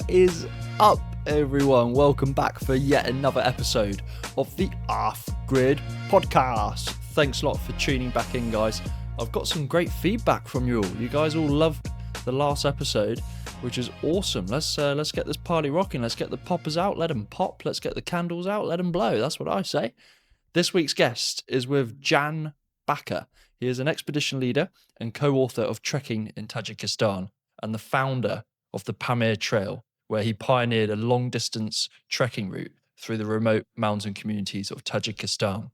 What is up, everyone? Welcome back for yet another episode of the Off Grid podcast. Thanks a lot for tuning back in, guys. I've got some great feedback from you all. You guys all loved the last episode, which is awesome. Let's get this party rocking. Let's get the poppers out, let them pop. Let's get the candles out, let them blow. That's what I say. This week's guest is with Jan Bakker. He is an expedition leader and co-author of Trekking in Tajikistan and the founder of the Pamir Trail, where he pioneered a long-distance trekking route through the remote mountain communities of Tajikistan.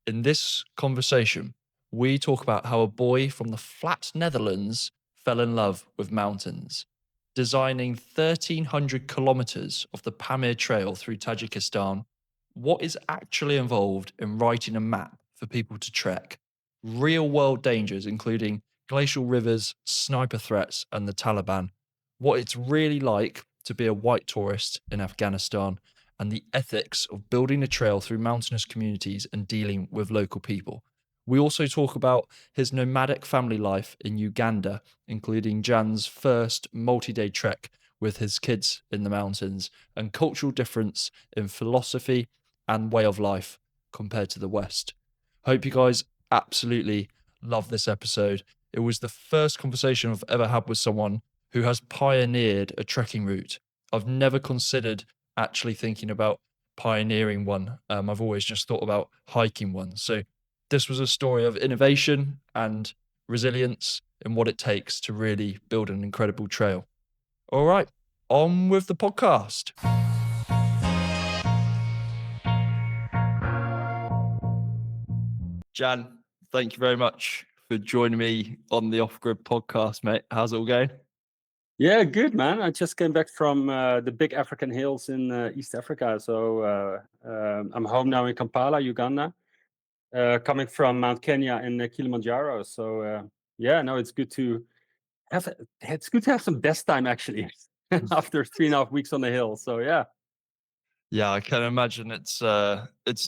In this conversation, we talk about how a boy from the flat Netherlands fell in love with mountains, designing 1,300 kilometers of the Pamir Trail through Tajikistan, what is actually involved in writing a map for people to trek, real-world dangers including glacial rivers, sniper threats, and the Taliban, what it's really like to be a white tourist in Afghanistan, and the ethics of building a trail through mountainous communities and dealing with local people. We also talk about his nomadic family life in Uganda, including Jan's first multi-day trek with his kids in the mountains, and cultural difference in philosophy and way of life compared to the West. Hope you guys absolutely love this episode. It was the first conversation I've ever had with someone who has pioneered a trekking route. I've never considered actually thinking about pioneering one. I've always just thought about hiking one. So this was a story of innovation and resilience in what it takes to really build an incredible trail. All right, on with the podcast. Jan, thank you very much for joining me on the Off Grid podcast, mate. How's it all going? Yeah, good, man. I just came back from the big African hills in East Africa. So I'm home now in Kampala, Uganda, coming from Mount Kenya and Kilimanjaro. So no, it's good to have some desk time actually after 3.5 weeks on the hill. So yeah. Yeah, I can imagine it's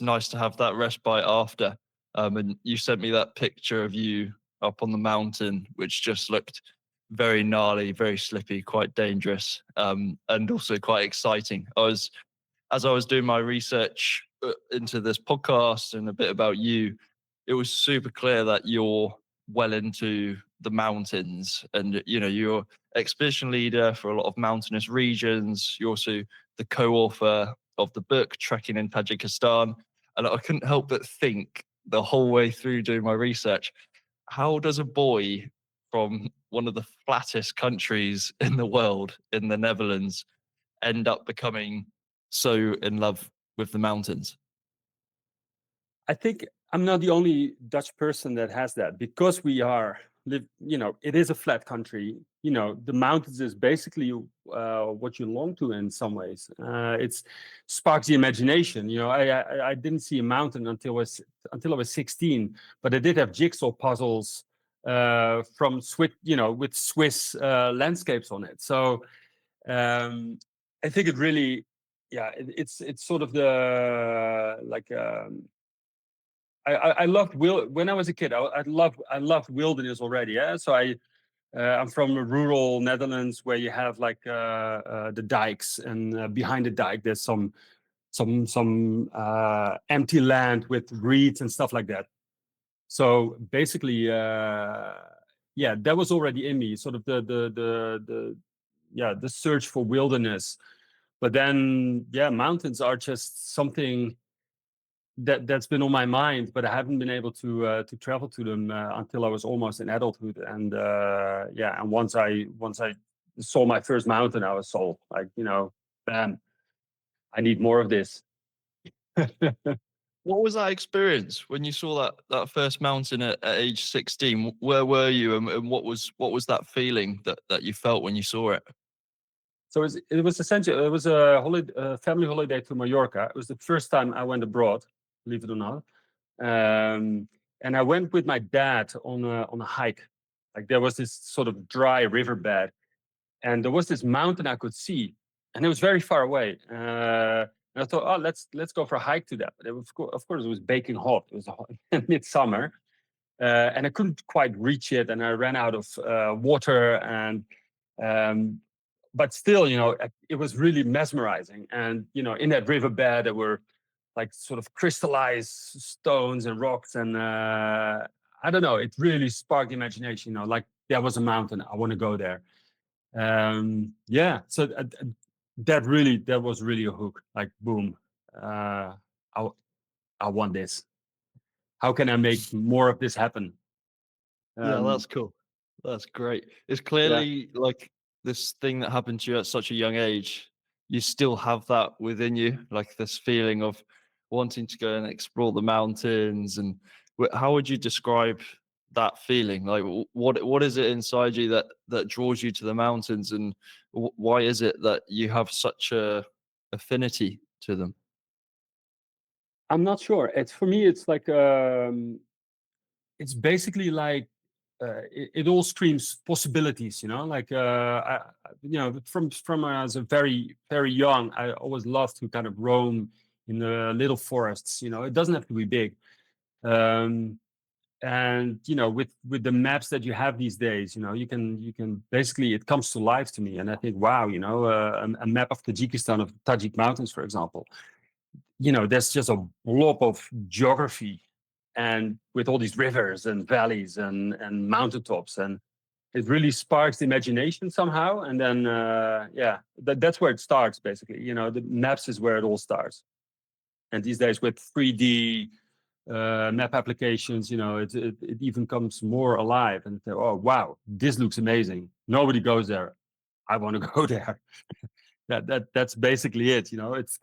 nice to have that respite after. And you sent me that picture of you up on the mountain, which just looked very gnarly, very slippy, quite dangerous, and also quite exciting. As I was doing my research into this podcast and a bit about you, it was super clear that you're well into the mountains, and you're expedition leader for a lot of mountainous regions. You're also the co-author of the book Trekking in Tajikistan, and I couldn't help but think the whole way through doing my research, how does a boy from one of the flattest countries in the world, in the Netherlands, end up becoming so in love with the mountains? I think I'm not the only Dutch person that has that, because we it is a flat country. The mountains is basically what you long to in some ways. It sparks the imagination. I didn't see a mountain until I was 16, but I did have jigsaw puzzles from with Swiss landscapes on it. So I think it really, it's sort of the like. I loved when I was a kid. I loved wilderness already. Yeah, so I'm from rural Netherlands where you have like the dikes, and behind the dike there's some empty land with reeds and stuff like that. So basically, that was already in me. Sort of the search for wilderness. But then mountains are just something that's been on my mind, but I haven't been able to travel to them until I was almost in adulthood. And and once I saw my first mountain, I was sold. Like, bam, I need more of this. What was that experience when you saw that first mountain at age 16? Where were you, and what was that feeling that you felt when you saw it? So it was essentially, it was a family holiday to Mallorca. It was the first time I went abroad, believe it or not. And I went with my dad on a hike. Like, there was this sort of dry riverbed, and there was this mountain I could see, and it was very far away. And I thought, oh, let's go for a hike to that. But of course, it was baking hot. It was midsummer, and I couldn't quite reach it, and I ran out of water. And but still, it was really mesmerizing. And in that riverbed, there were like sort of crystallized stones and rocks, and I don't know, it really sparked the imagination. Like there was a mountain, I want to go there. Yeah, so that was really a hook. Like boom, I want this. How can I make more of this happen? Yeah, Um, that's cool. That's great. It's yeah, clearly like this thing that happened to you at such a young age. You still have that within you, like this feeling of wanting to go and explore the mountains. And how would you describe that feeling? Like, what is it inside you that draws you to the mountains, and why is it that you have such a affinity to them? I'm not sure. It's for me. It's like it's basically like it all screams possibilities. Like from as a very very young, I always loved to kind of roam in the little forests. It doesn't have to be big. Um, and with the maps that you have these days, you can basically, it comes to life to me, and I think, wow, a map of Tajikistan, of Tajik mountains, for example. There's just a blob of geography, and with all these rivers and valleys and mountaintops, and it really sparks the imagination somehow. And then yeah, that's where it starts, basically. The maps is where it all starts. And these days with 3D map applications, it even comes more alive. And oh wow, this looks amazing. Nobody goes there. I want to go there. That's basically it. It's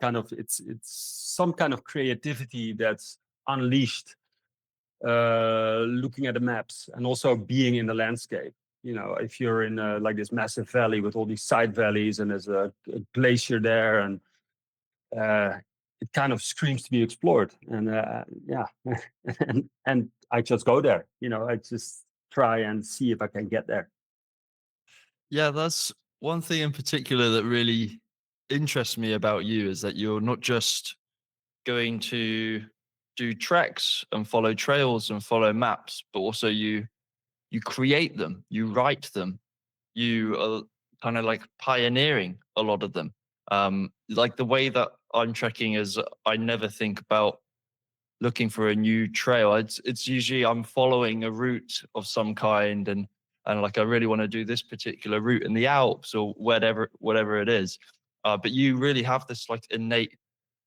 some kind of creativity that's unleashed, looking at the maps and also being in the landscape. If you're in like this massive valley with all these side valleys, and there's a glacier there, and uh, it kind of screams to be explored. And yeah, and I just go there. I just try and see if I can get there. Yeah, that's one thing in particular that really interests me about you is that you're not just going to do treks and follow trails and follow maps, but also you create them, you write them, you are kind of like pioneering a lot of them. Like the way that I'm trekking is I never think about looking for a new trail. It's usually I'm following a route of some kind, and like I really want to do this particular route in the Alps or whatever it is. But you really have this like innate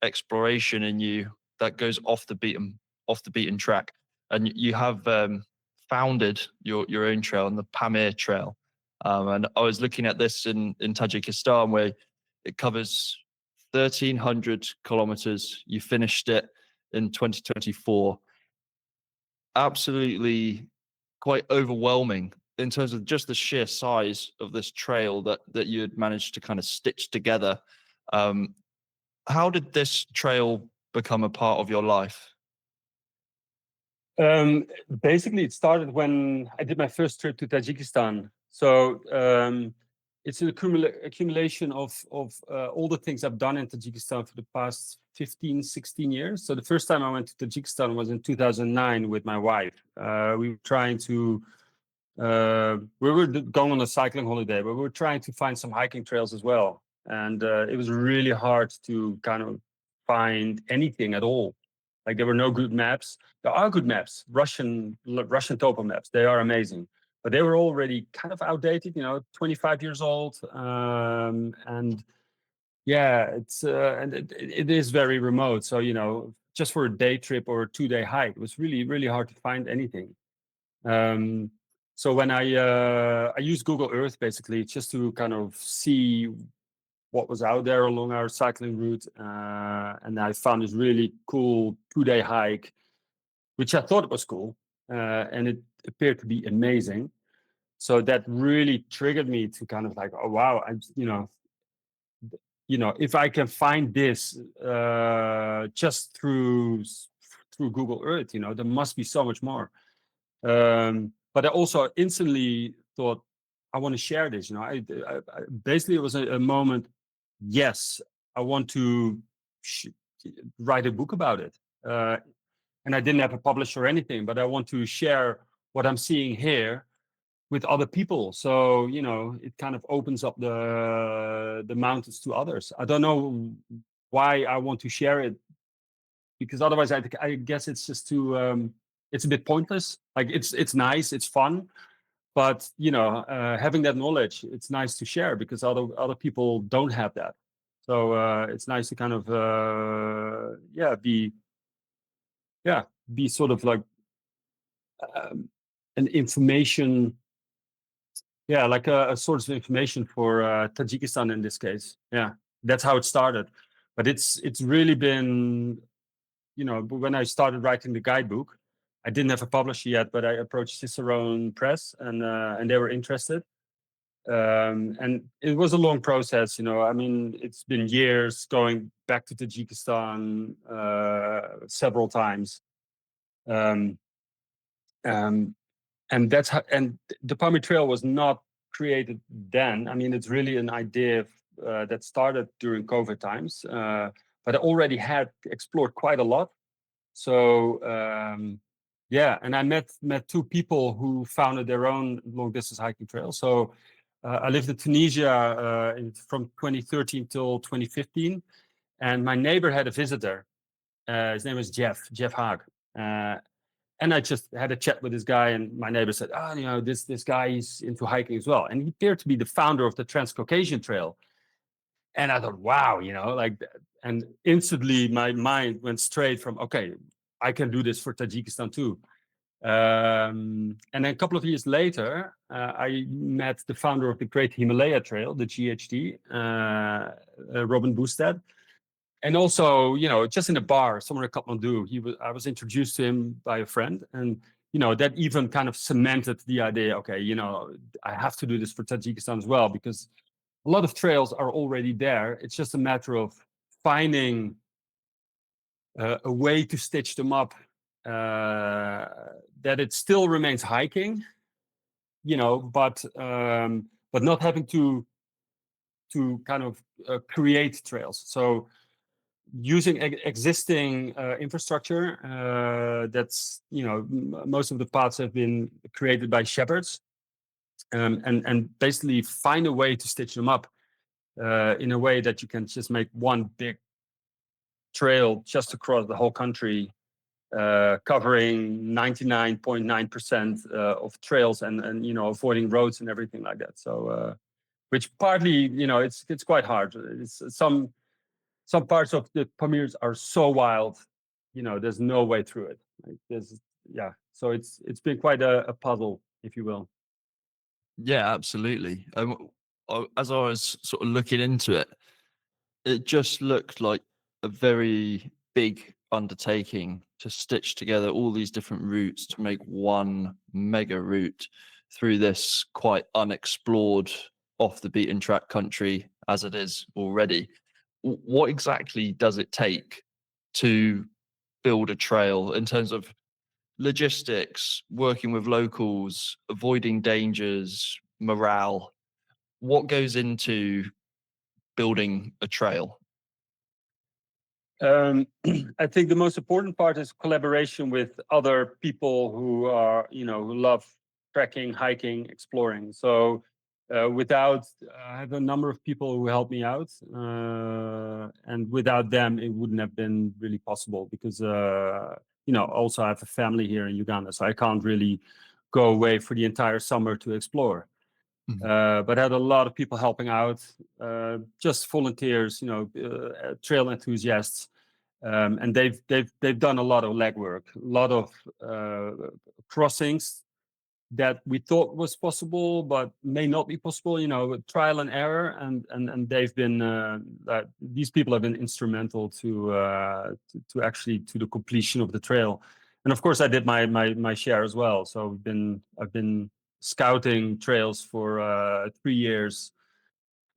exploration in you that goes off the beaten track, and you have founded your own trail on the Pamir Trail. And I was looking at this in Tajikistan, where it covers 1,300 kilometers. You finished it in 2024. Absolutely quite overwhelming in terms of just the sheer size of this trail that you had managed to kind of stitch together. Um, how did this trail become a part of your life? Basically, it started when I did my first trip to Tajikistan. So it's an accumulation of all the things I've done in Tajikistan for the past 15, 16 years. So the first time I went to Tajikistan was in 2009 with my wife. We were trying to, we were going on a cycling holiday, but we were trying to find some hiking trails as well. And it was really hard to kind of find anything at all. Like there were no good maps. There are good maps, Russian topo maps. They are amazing, but they were already kind of outdated. 25 years old, and yeah, it's and it is very remote. So just for a day trip or a 2-day hike, it was really really hard to find anything. Um, so when I used Google Earth basically just to kind of see what was out there along our cycling route, and I found this really cool 2-day hike, which I thought was cool, and it appeared to be amazing. So that really triggered me to kind of like, oh wow, if I can find this just through Google Earth, there must be so much more. But I also instantly thought, I want to share this. Basically it was a moment. Yes, I want to write a book about it. And I didn't have a publisher or anything, but I want to share what I'm seeing here with other people. So, it kind of opens up the mountains to others. I don't know why I want to share it, because otherwise I guess it's just too it's a bit pointless. Like it's nice, it's fun, but having that knowledge, it's nice to share because other people don't have that. So it's nice to kind of be sort of like an information, like a source of information for Tajikistan in this case. Yeah, that's how it started. But it's really been, when I started writing the guidebook, I didn't have a publisher yet, but I approached Cicerone Press, and they were interested. And it was a long process. I mean, it's been years going back to Tajikistan several times. Um, um, and that's how, and the Pamir Trail was not created then. I mean, it's really an idea that started during COVID times, but I already had explored quite a lot. So and I met two people who founded their own long distance hiking trail. So I lived in Tunisia from 2013 till 2015, and my neighbor had a visitor. His name was Jeff Haag. And I just had a chat with this guy, and my neighbor said, this guy is into hiking as well. And he appeared to be the founder of the Transcaucasian Trail. And I thought, wow, and instantly my mind went straight from, okay, I can do this for Tajikistan too. And then a couple of years later, I met the founder of the Great Himalaya Trail, the GHT, Robin Boostad. And also, just in a bar somewhere in Kathmandu, I was introduced to him by a friend, and that even kind of cemented the idea. Okay, I have to do this for Tajikistan as well, because a lot of trails are already there. It's just a matter of finding a way to stitch them up that it still remains hiking, but not having to kind of create trails. So using existing infrastructure that's most of the paths have been created by shepherds, and basically find a way to stitch them up in a way that you can just make one big trail just across the whole country, covering 99.9% of trails, and avoiding roads and everything like that. So which partly it's quite hard. It's some parts of the Pamirs are so wild, there's no way through it. So it's been quite a puzzle, if you will. Yeah, absolutely. As I was sort of looking into it, it just looked like a very big undertaking to stitch together all these different routes to make one mega route through this quite unexplored, off the beaten track country as it is already. What exactly does it take to build a trail in terms of logistics, working with locals, avoiding dangers, morale? What goes into building a trail? I think the most important part is collaboration with other people who are, who love trekking, hiking, exploring. So I have a number of people who help me out, and without them, it wouldn't have been really possible, because, also I have a family here in Uganda, so I can't really go away for the entire summer to explore. But I had a lot of people helping out, just volunteers, trail enthusiasts, and they've done a lot of legwork, a lot of crossings that we thought was possible, but may not be possible. Trial and error, and they've been these people have been instrumental to actually to the completion of the trail. And of course, I did my share as well. So I've been scouting trails for 3 years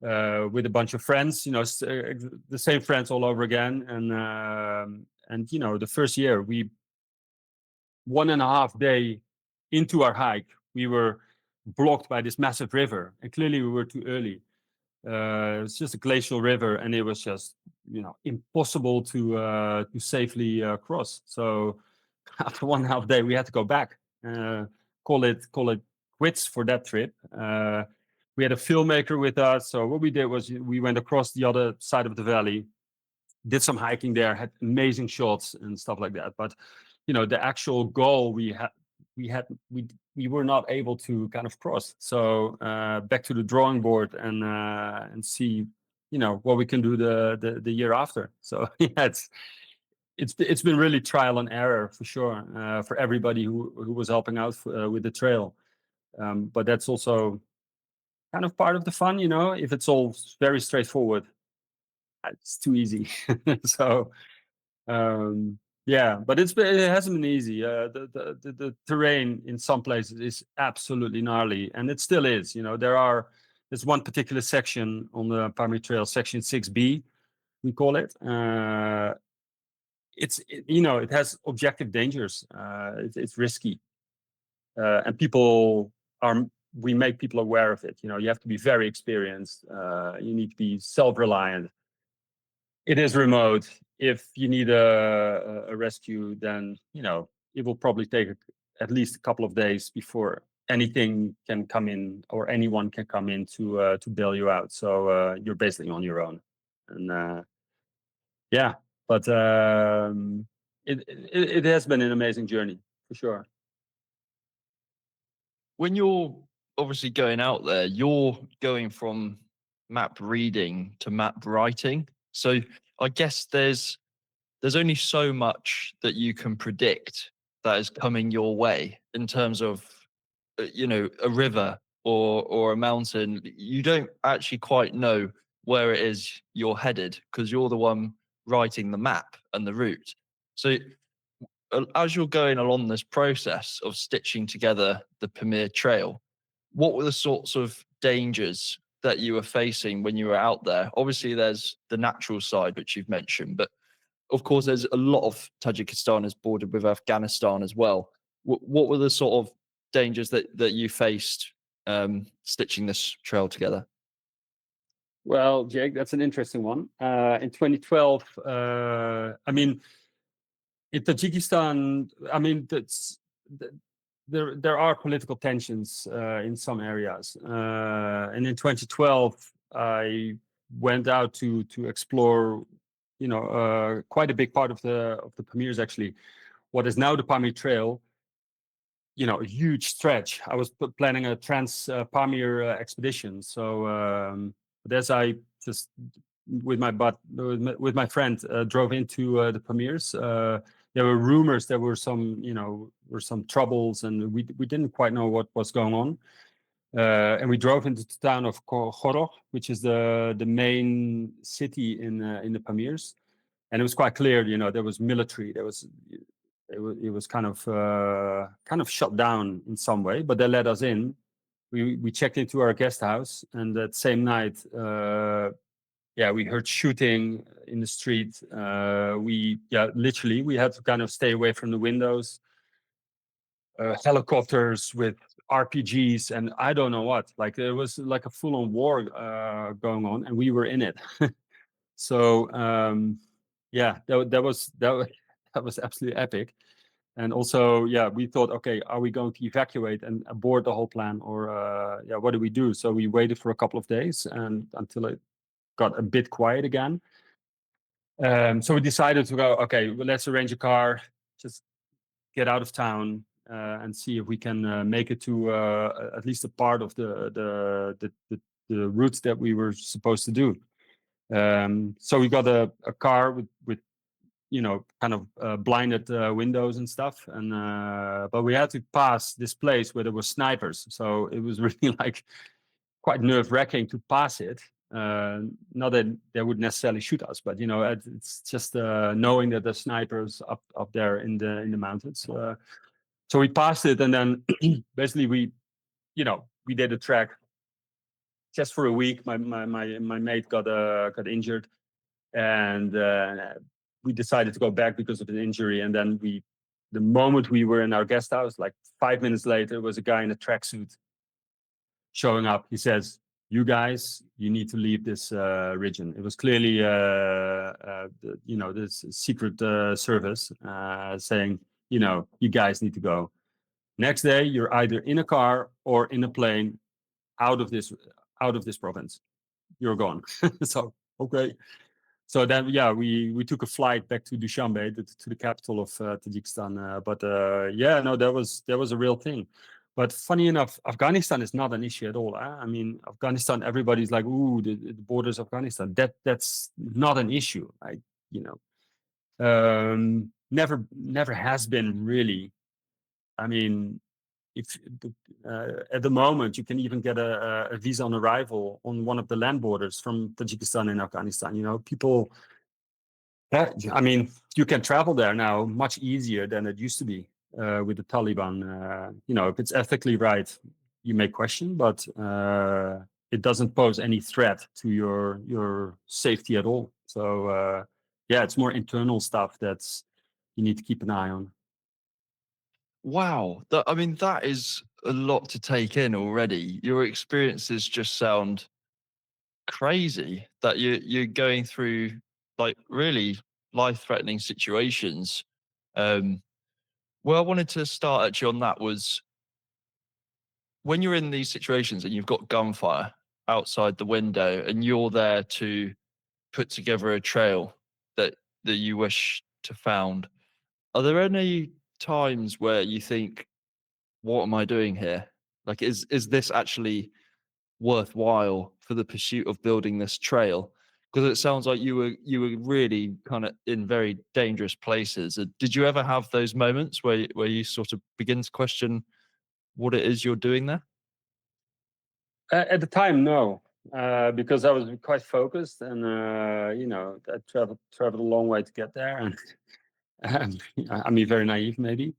with a bunch of friends. The same friends all over again. And the first year, 1.5 day into our hike, we were blocked by this massive river, and clearly we were too early. It's just a glacial river, and it was just impossible to safely cross. So after 1.5 day, we had to go back. Call it quits for that trip. We had a filmmaker with us. So what we did was we went across the other side of the valley, did some hiking there, had amazing shots and stuff like that. But the actual goal we were not able to kind of cross. So back to the drawing board and see what we can do the year after. So yeah, it's been really trial and error for sure for everybody who was helping out with the trail. But that's also kind of part of the fun, if it's all very straightforward, it's too easy. So yeah, but it hasn't been easy. The terrain in some places is absolutely gnarly, and it still is. There's one particular section on the Pamir Trail, section 6B, we call it. It has objective dangers. It's risky, and we make people aware of it. You have to be very experienced. You need to be self-reliant. It is remote. If you need a rescue, then it will probably take at least a couple of days before anything can come in or anyone can come in to bail you out. So you're basically on your own, and yeah. But it has been an amazing journey for sure. When you're obviously going out there, you're going from map reading to map writing. So I guess there's only so much that you can predict that is coming your way in terms of a river or a mountain. You don't actually quite know where it is you're headed because you're the one writing the map and the route. So as you're going along this process of stitching together the Pamir Trail, what were the sorts of dangers that you were facing when you were out there? Obviously, there's the natural side, which you've mentioned, but of course, there's a lot of Tajikistan is bordered with Afghanistan as well. What were the sort of dangers that you faced stitching this trail together? Well, Jake, that's an interesting one. In 2012, I mean, in Tajikistan, I mean, there are political tensions in some areas, and in 2012, I went out to explore, quite a big part of the Pamirs, actually, what is now the Pamir Trail. A huge stretch. I was planning a trans Pamir expedition. So, but as I just with my friend drove into the Pamirs, there were rumors there were some troubles, and we didn't quite know what was going on. And we drove into the town of Khorog, which is the main city in the Pamirs, and it was quite clear. There was military. It was kind of shut down in some way, but they let us in. We checked into our guest house, and that same night, we heard shooting in the street. Literally, we had to kind of stay away from the windows. Helicopters with RPGs and I don't know what. Like there was like a full-on war going on, and we were in it. So that was absolutely epic. And also, we thought, okay, are we going to evacuate and abort the whole plan, or what do we do? So we waited for a couple of days and until it got a bit quiet again. So we decided to go, okay, well, let's arrange a car, just get out of town and see if we can make it to at least a part of the routes that we were supposed to do. So we got a car with kind of blinded windows and stuff, and but we had to pass this place where there were snipers, so it was really like quite nerve-wracking to pass it. Not that they would necessarily shoot us, but it's just knowing that there's snipers up there in the mountains. So we passed it, and then basically we did a trek just for a week. My mate got injured, and we decided to go back because of an injury. And then the moment we were in our guest house, like 5 minutes later, there was a guy in a tracksuit showing up. He says, "You guys, you need to leave this region." It was clearly, this secret service saying, you guys need to go. Next day, you're either in a car or in a plane out of this province. You're gone. So okay. So then, yeah, we took a flight back to Dushanbe, to the capital of Tajikistan. But yeah, no, that was a real thing. But funny enough, Afghanistan is not an issue at all. I mean, Afghanistan, everybody's like, ooh, the borders of Afghanistan. That's not an issue. You know, never has been really. I mean, if at the moment you can even get a visa on arrival on one of the land borders from Tajikistan and Afghanistan. You know, people. I mean, you can travel there now much easier than it used to be with the Taliban. You know, if it's ethically right, you may question, but it doesn't pose any threat to your safety at all. So yeah, it's more internal stuff that's you need to keep an eye on. Wow, I mean, that is a lot to take in already. Your experiences just sound crazy. That you're going through like really life-threatening situations. Um, where I wanted to start actually on that was when you're in these situations and you've got gunfire outside the window and you're there to put together a trail that you wish to found. Are there any times where you think, what am I doing here? Like, is this actually worthwhile for the pursuit of building this trail? Because it sounds like you were really kind of in very dangerous places. Did you ever have those moments where you sort of begin to question what it is you're doing there? At the time, no, because I was quite focused, and you know, I traveled a long way to get there, and I mean, very naive maybe,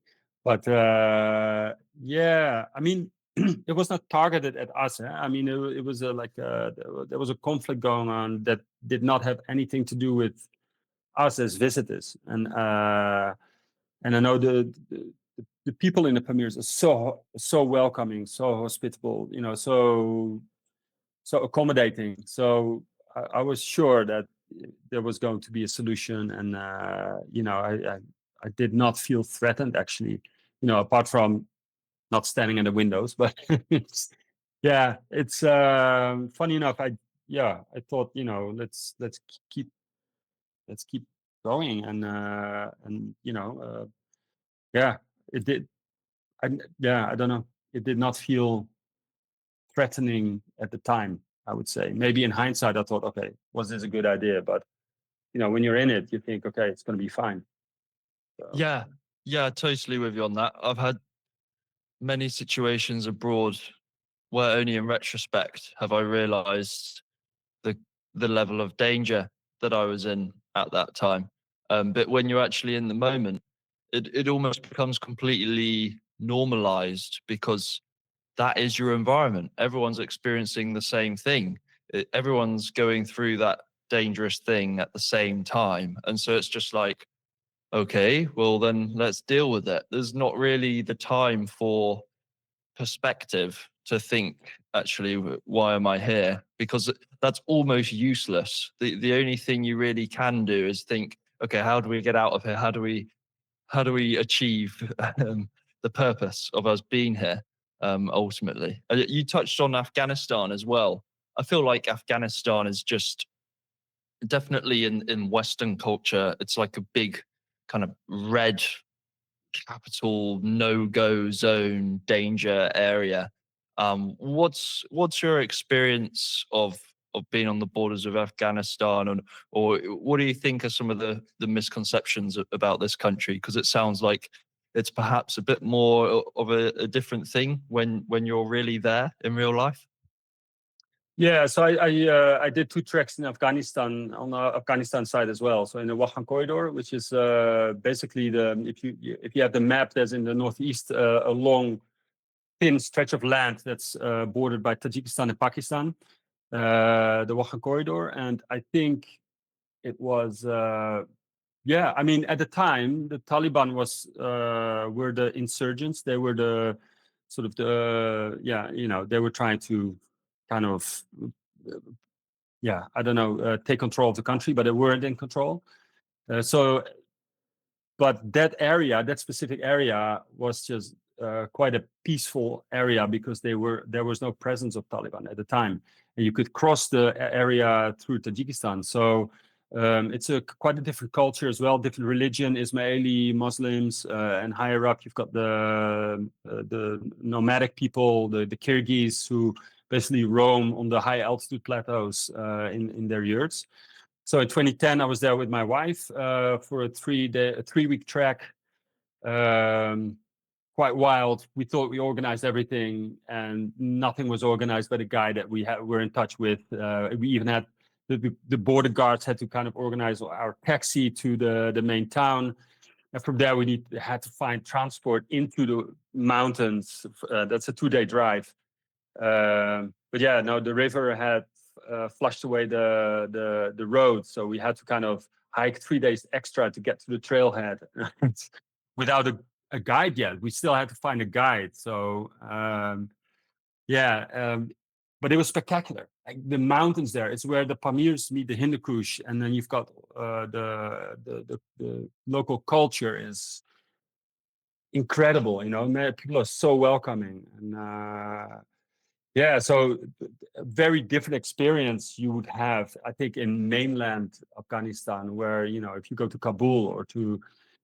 but yeah, I mean, it was not targeted at us. I mean, it was there was a conflict going on that did not have anything to do with us as visitors, and I know the people in the Pamirs are so welcoming, so hospitable, you know, so accommodating. So I was sure that there was going to be a solution, and you know, I did not feel threatened actually. You know, apart from not standing in the windows, but yeah, it's funny enough. I thought, you know, let's keep let's keep going, and you know, yeah, it did. Yeah, I don't know. It did not feel threatening at the time, I would say. Maybe in hindsight, I thought, okay, was this a good idea? But you know, when you're in it, you think, okay, it's going to be fine. So, Yeah, yeah, totally with you on that. I've had many situations abroad where only in retrospect have I realized the the level of danger that I was in at that time. But when you're actually in the moment, it almost becomes completely normalized because that is your environment. Everyone's experiencing the same thing. Everyone's going through that dangerous thing at the same time. And so it's just like, okay, well, then let's deal with it. There's not really the time for perspective to think, actually, why am I here? Because that's almost useless. The only thing you really can do is think, okay, how do we get out of here? How do we achieve the purpose of us being here ultimately? You touched on Afghanistan as well. I feel like Afghanistan is just definitely in Western culture. It's like a big kind of red capital no-go zone danger area. What's your experience of being on the borders of Afghanistan, and or what do you think are some of the misconceptions about this country? Because it sounds like it's perhaps a bit more of a different thing when you're really there in real life. yeah, so I did 2 treks in Afghanistan on the Afghanistan side as well. So in the Wakhan corridor, which is basically if you have the map, there's in the northeast a long thin stretch of land that's bordered by Tajikistan and Pakistan, the Wakhan corridor, and I think it was yeah. I mean, at the time, the Taliban were the insurgents. They were the sort of the yeah, you know, they were trying to kind of yeah, I don't know, take control of the country, but they weren't in control. So, but that area, that specific area, was just quite a peaceful area because there was no presence of Taliban at the time, and you could cross the area through Tajikistan. So it's quite a different culture as well, different religion, Ismaili Muslims, and higher up you've got the nomadic people, the Kyrgyz, who basically roam on the high altitude plateaus in their yurts. So in 2010, I was there with my wife for a 3-week trek. Quite wild. We thought we organized everything, and nothing was organized by the guy that were in touch with. We even had the border guards had to kind of organize our taxi to the main town, and from there we had to find transport into the mountains. That's a 2-day drive. But yeah, no, the river had flushed away the road, so we had to kind of hike 3 days extra to get to the trailhead without a guide yet. We still had to find a guide. So but it was spectacular. Like the mountains there, it's where the Pamirs meet the Hindu Kush, and then you've got the local culture is incredible. You know, people are so welcoming, and so a very different experience you would have, I think, in mainland Afghanistan, where, you know, if you go to Kabul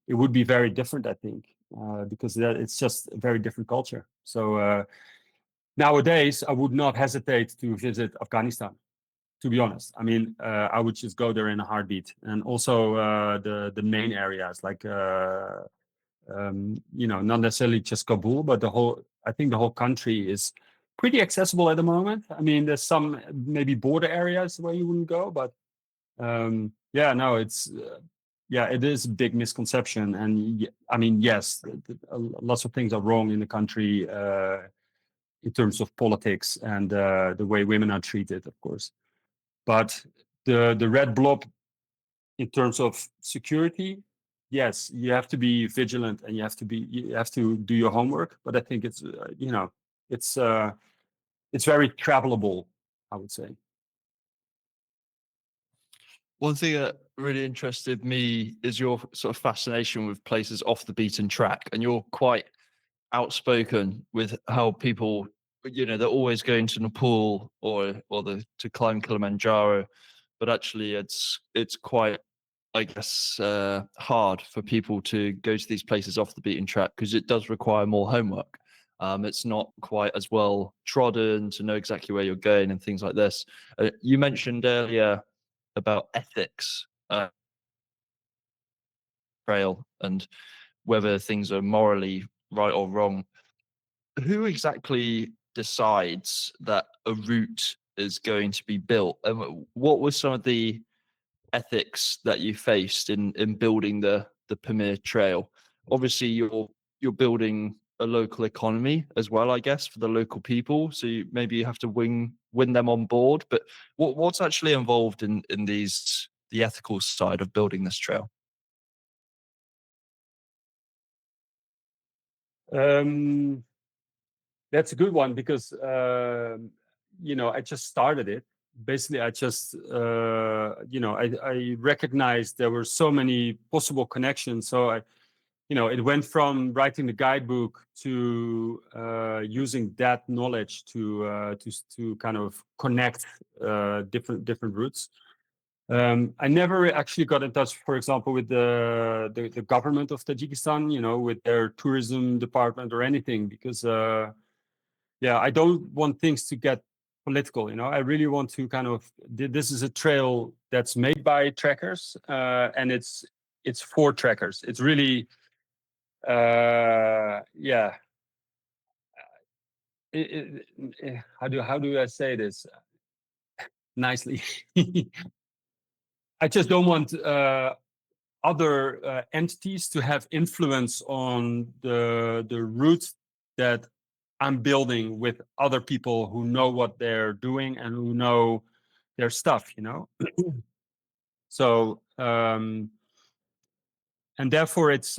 it would be very different, I think, because it's just a very different culture. So nowadays, I would not hesitate to visit Afghanistan, to be honest. I mean, I would just go there in a heartbeat. And also the main areas, like, not necessarily just Kabul, but I think the whole country is pretty accessible at the moment. I mean, there's some maybe border areas where you wouldn't go, but it is a big misconception. And I mean, yes, lots of things are wrong in the country in terms of politics and the way women are treated, of course. But the red blob in terms of security, yes, you have to be vigilant and you have to do your homework. But I think it's very travelable, I would say. One thing that really interested me is your sort of fascination with places off the beaten track, and you're quite outspoken with how people, they're always going to Nepal or to climb Kilimanjaro, but actually it's quite, I guess, hard for people to go to these places off the beaten track because it does require more homework. It's not quite as well trodden to know exactly where you're going and things like this. You mentioned earlier about ethics, trail, and whether things are morally right or wrong. Who exactly decides that a route is going to be built, and what were some of the ethics that you faced in building the Pamir Trail? Obviously, you're building a local economy as well, I guess, for the local people. So maybe you have to win them on board. But what's actually involved in the ethical side of building this trail? That's a good one because I just started it. Basically, I just I recognized there were so many possible connections. So it went from writing the guidebook to using that knowledge to kind of connect different routes. I never actually got in touch, for example, with the government of Tajikistan, with their tourism department or anything, because I don't want things to get political. I really want to kind of, this is a trail that's made by trekkers, and it's for trekkers. It's really, how do I say this nicely? I just don't want other entities to have influence on the route that I'm building with other people who know what they're doing and who know their stuff, So and therefore it's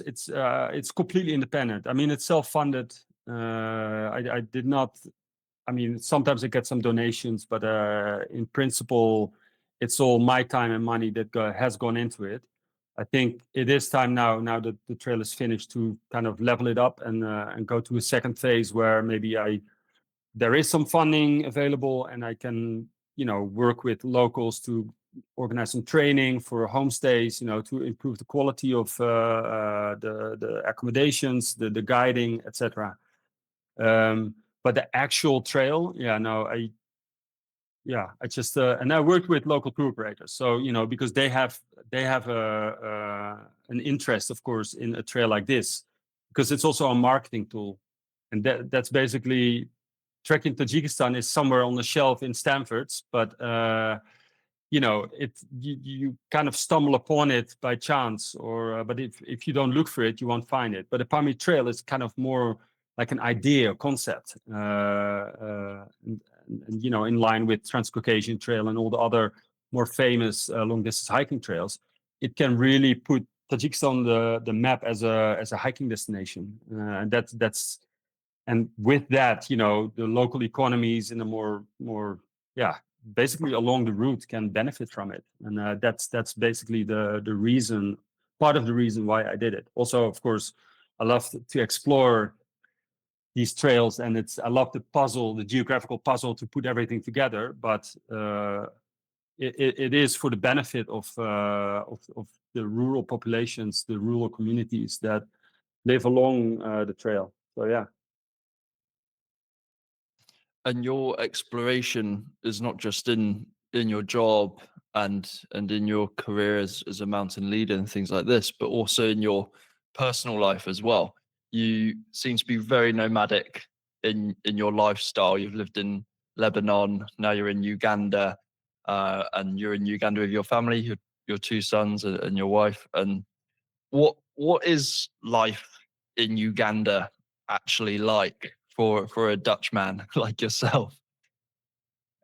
completely independent. I mean, it's self-funded. I did not. I mean, sometimes I get some donations, but in principle, it's all my time and money that has gone into it. I think it is time now that the trail is finished, to kind of level it up and go to a second phase where maybe there is some funding available and I can, work with locals to organize some training for homestays, to improve the quality of the accommodations, the guiding, etc. But the actual trail, I just and I worked with local tour operators, so because they have an interest, of course, in a trail like this, because it's also a marketing tool, and that's basically trekking Tajikistan is somewhere on the shelf in Stanford's, but you kind of stumble upon it by chance, or but if you don't look for it, you won't find it. But the Pamir Trail is kind of more like an idea, concept, and in line with Transcaucasian Trail and all the other more famous long distance hiking trails. It can really put Tajikistan on the map as a hiking destination, and that's and with that, the local economies in a more basically along the route can benefit from it, and that's basically the reason, part of the reason why I did it. Also, of course, I love to explore these trails, and I love the geographical puzzle, to put everything together. But it is for the benefit of the rural populations, the rural communities that live along the trail. So yeah. And your exploration is not just in your job and in your career as a mountain leader and things like this, but also in your personal life as well. You seem to be very nomadic in your lifestyle. You've lived in Lebanon, now you're in Uganda, and you're in Uganda with your family, your two sons and your wife. And what is life in Uganda actually like for a Dutchman like yourself?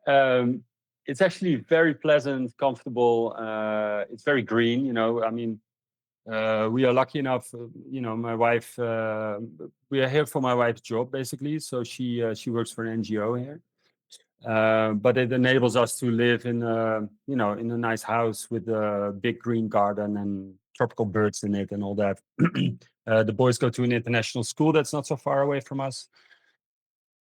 It's actually very pleasant, comfortable. It's very green. I mean, we are lucky enough. My wife. We are here for my wife's job, basically. So she works for an NGO here. But it enables us to live in in a nice house with a big green garden and tropical birds in it and all that. The boys go to an international school that's not so far away from us.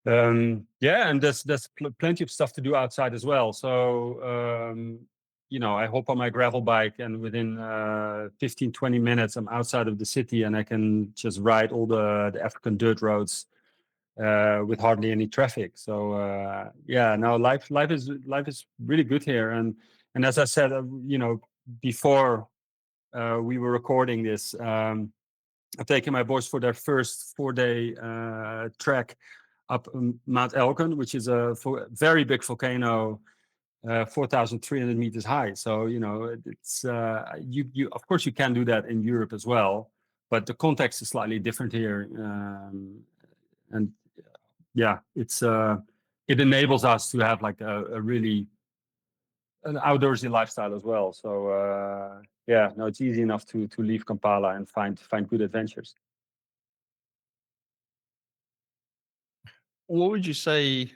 And there's plenty of stuff to do outside as well. So I hop on my gravel bike, and within 15-20 minutes I'm outside of the city, and I can just ride all the African dirt roads with hardly any traffic. So no, life is really good here. And as I said, before we were recording this, I've taken my boys for their first 4-day trek up Mount Elgon, which is a very big volcano, 4,300 meters high. So it's you of course you can do that in Europe as well, but the context is slightly different here, and it enables us to have like a really an outdoorsy lifestyle as well. So it's easy enough to leave Kampala and find good adventures. What would you say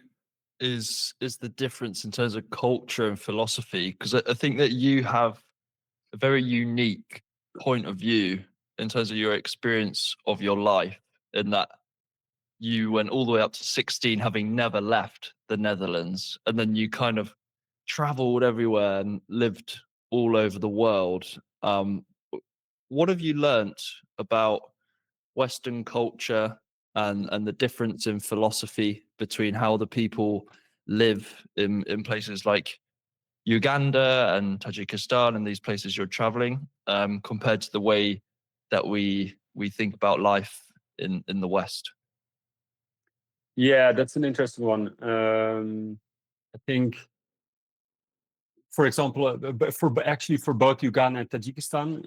is the difference in terms of culture and philosophy? Because I think that you have a very unique point of view in terms of your experience of your life, in that you went all the way up to 16 having never left the Netherlands, and then you kind of traveled everywhere and lived all over the world. What have you learnt about Western culture and the difference in philosophy between how the people live in places like Uganda and Tajikistan and these places you're traveling, compared to the way that we think about life in the West? Yeah, that's an interesting one. I think, for example, for both Uganda and Tajikistan,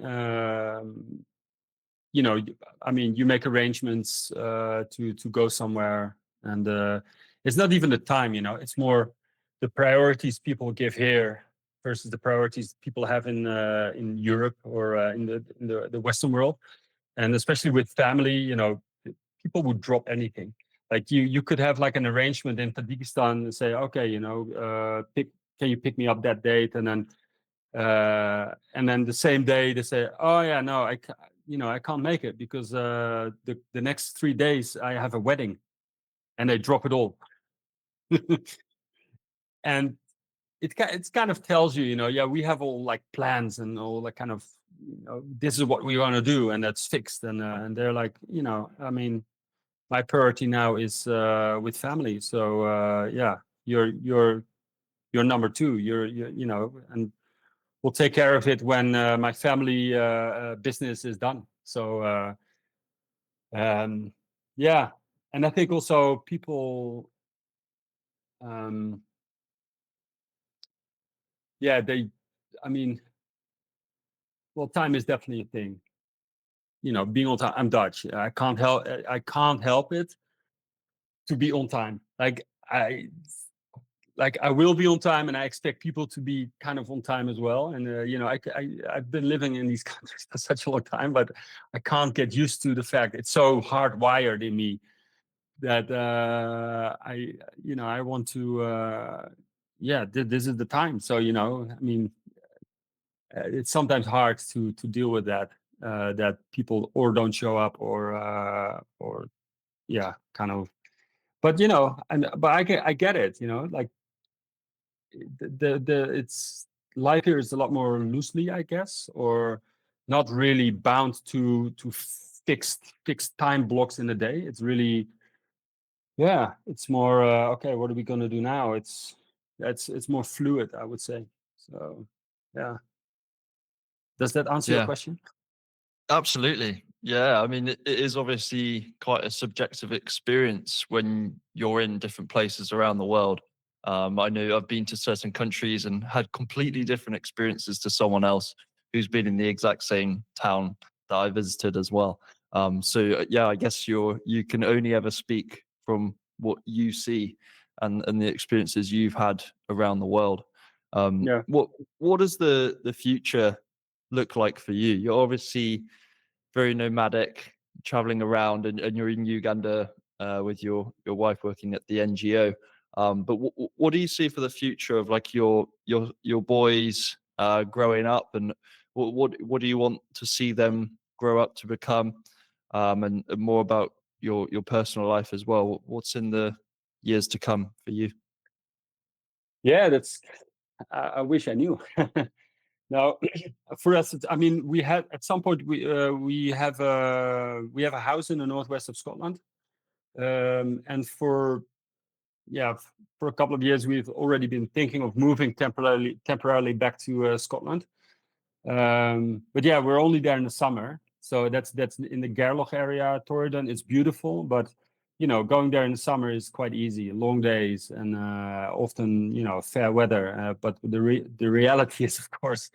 you make arrangements to go somewhere, and it's not even the time. It's more the priorities people give here versus the priorities people have in Europe or in the Western world, and especially with family. People would drop anything. Like you could have like an arrangement in Tajikistan and say, okay, can you pick me up that date? And then And then the same day they say, "Oh yeah, no, I can't make it because the next 3 days I have a wedding," and they drop it all. And it's kind of tells you, yeah, we have all like plans and all that kind of, this is what we want to do, and that's fixed. And they're like, I mean, my priority now is with family. So yeah, you're number two. And we'll take care of it when my family business is done. So yeah, and I think also people, yeah, I mean, well, time is definitely a thing. Being on time. I'm Dutch. I can't help it to be on time. I will be on time, and I expect people to be kind of on time as well. And I've been living in these countries for such a long time, but I can't get used to the fact it's so hardwired in me that I want to. Yeah, this is the time. So I mean, it's sometimes hard to deal with that. That people or don't show up or yeah, kind of. But but I get it. Like it's life here is a lot more loosely, I guess, or not really bound to fixed time blocks in a day. It's really, yeah, it's more okay. What are we going to do now? It's more fluid, I would say. So yeah, does that answer your Yeah. question? Absolutely. Yeah. I mean, it is obviously quite a subjective experience when you're in different places around the world. I know I've been to certain countries and had completely different experiences to someone else who's been in the exact same town that I visited as well. So yeah, I guess you can only ever speak from what you see and the experiences you've had around the world. Yeah. What does the future look like for you? You're obviously very nomadic, traveling around, and you're in Uganda with your wife working at the NGO. But what do you see for the future of like your boys growing up, and what do you want to see them grow up to become, and more about your personal life as well? What's in the years to come for you? Yeah, that's. I wish I knew. Now, for us, I mean, we had at some point we have a house in the northwest of Scotland, and for a couple of years we've already been thinking of moving temporarily back to Scotland. But yeah, we're only there in the summer, so that's in the Gairloch area, Torridon. It's beautiful, but going there in the summer is quite easy, long days and often fair weather. But the reality is, of course,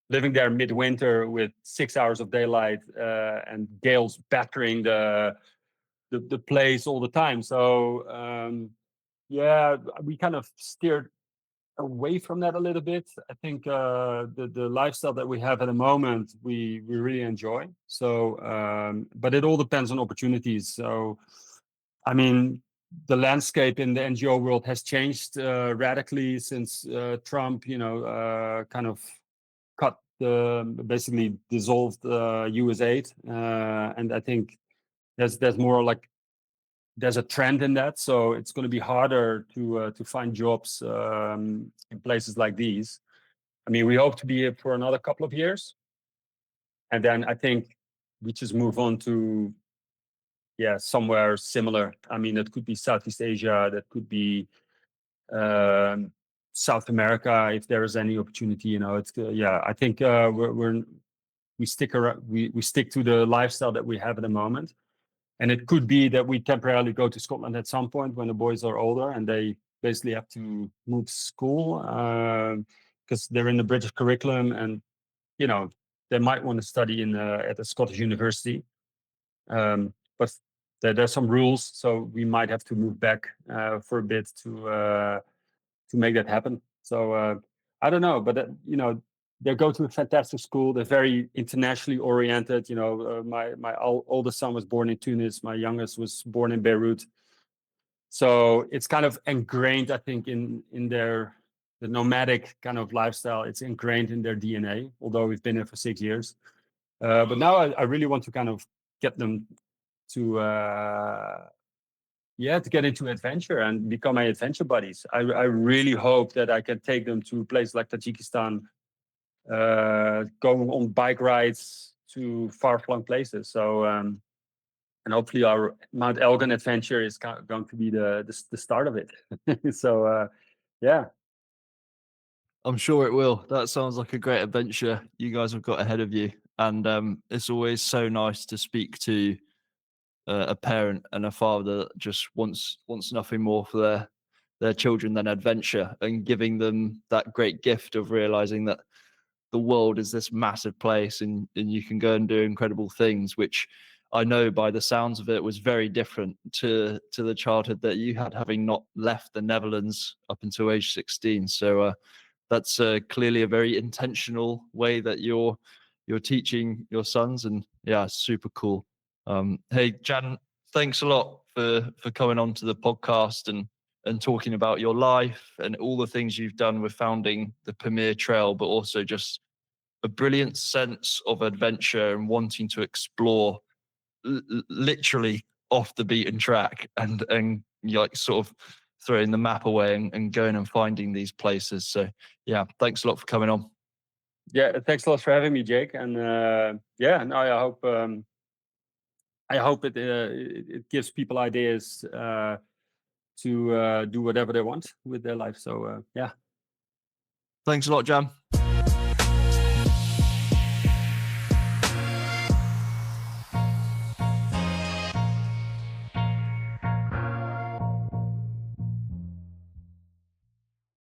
living there midwinter with 6 hours of daylight and gales battering the place all the time. So yeah, we kind of steered away from that a little bit. I think the lifestyle that we have at the moment we really enjoy. So, but it all depends on opportunities. So, I mean, the landscape in the NGO world has changed radically since Trump, kind of basically dissolved US aid, and I think there's more like there's a trend in that, so it's going to be harder to find jobs in places like these. I mean, we hope to be here for another couple of years, and then I think we just move on to somewhere similar. I mean, that could be Southeast Asia, that could be um, South America if there is any opportunity. It's I think we stick around, we stick to the lifestyle that we have at the moment. And it could be that we temporarily go to Scotland at some point when the boys are older and they basically have to move school because they're in the British curriculum, and they might want to study at a Scottish university. But there's some rules, so we might have to move back for a bit to make that happen. So I don't know, but they go to a fantastic school. They're very internationally oriented. My oldest son was born in Tunis. My youngest was born in Beirut. So it's kind of ingrained, I think, in their the nomadic kind of lifestyle. It's ingrained in their DNA, although we've been here for 6 years. But now I really want to kind of get them to to get into adventure and become my adventure buddies. I really hope that I can take them to a place like Tajikistan, going on bike rides to far-flung places. So and hopefully our Mount Elgon adventure is going to be the start of it. So yeah. I'm sure it will. That sounds like a great adventure you guys have got ahead of you. And it's always so nice to speak to a parent and a father that just wants nothing more for their children than adventure, and giving them that great gift of realizing that the world is this massive place, and you can go and do incredible things, which I know by the sounds of it was very different to the childhood that you had, having not left the Netherlands up until age 16. So that's clearly a very intentional way that you're teaching your sons, and yeah, super cool. Hey Jan, thanks a lot for coming on to the podcast and talking about your life and all the things you've done with founding the Pamir Trail, but also just a brilliant sense of adventure and wanting to explore literally off the beaten track, and like sort of throwing the map away and going and finding these places. So yeah, thanks a lot for coming on. Yeah, thanks a lot for having me, Jake. And yeah, no, I hope it gives people ideas to do whatever they want with their life. So yeah. Thanks a lot, Jan.